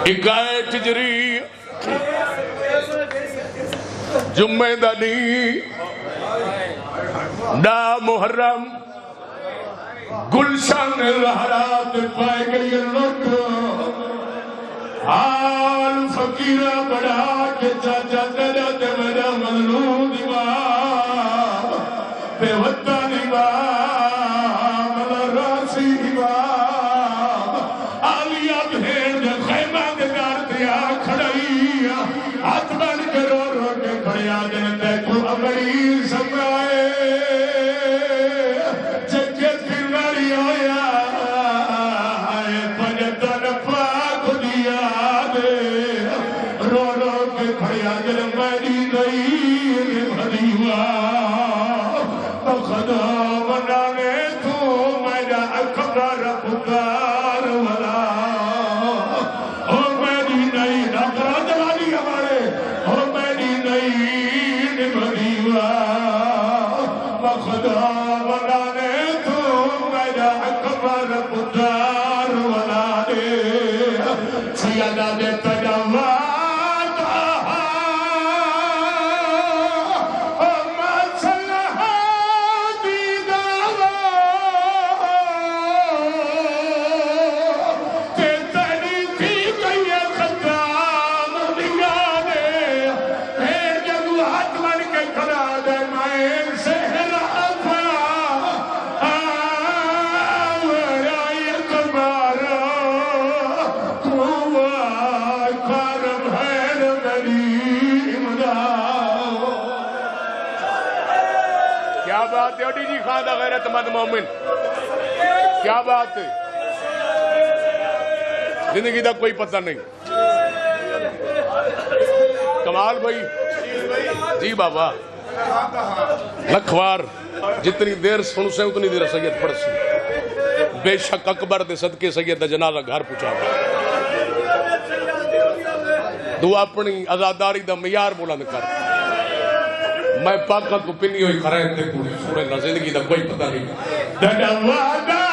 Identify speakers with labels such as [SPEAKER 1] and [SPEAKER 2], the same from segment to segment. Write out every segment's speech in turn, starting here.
[SPEAKER 1] اکائٹ جری جمعہ دنی دا محرم گلشن الحرات پائے گئی لٹ حال فقیرہ بڑھا کے چاچا تیرا تے میرا مظلوم دیوار بے وطہ دیوار مدراسی دیوار آلیا بھیڑ دے خیمہ دے دار دیا کھڑائی ہاتھ بن کے رو رو کے کھڑیا دن تے تو امری سمائے غیرت مند مومن کیا بات ہے زندگی دا کوئی پتہ نہیں کمال بھائی جی بابا لکھوار جتنی دیر سن سے اتنی دیر سید پڑھ سے بے شک اکبر دے صدقے سید دا جنازہ گھر پہنچا دعا اپنی آزاداری دا معیار بلند کر میں پاکا کو پنی ہوئی خرائط تے پوری سورہ نہ زندگی دا کوئی پتہ نہیں دڑا وعدہ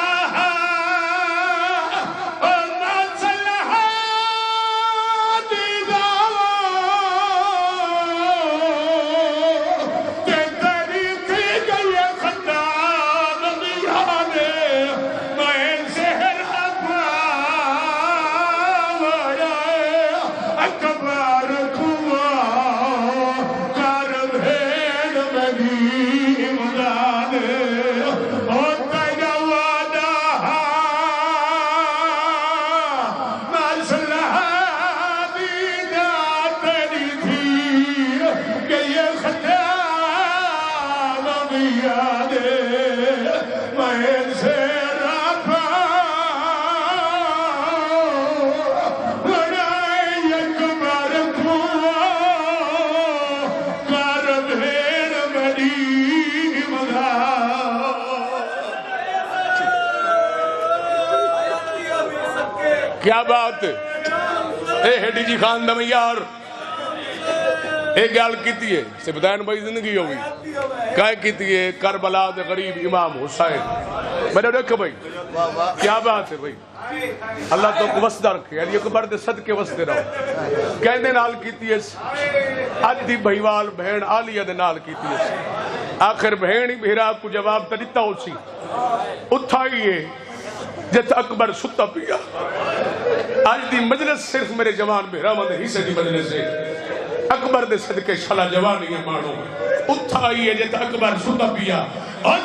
[SPEAKER 1] کیا بات اے ہیڈی جی خان دا معیار اے گال کیتی ہے سبدین بھائی زندگی ہوگی کائے کیتی ہے کربلا دے غریب امام حسین میرے دیکھو بھائی کیا بات ہے بھائی اللہ تو کو وسدہ رکھے علی اکبر دے صدقے وسدے رہو کہنے نال کیتی ہے آدھی بھائیوال بہن آلیہ دے نال کیتی ہے آخر بہن بہرا کو جواب تا دیتا ہو سی اتھائیے جت اکبر ستا پیا آج دی مجلس صرف میرے جوان بہرا مند ہی سے دی مجلس ہے اکبر دے صدقے شلا جوانی ہے مانو اتھائیے جت اکبر ستا پیا اور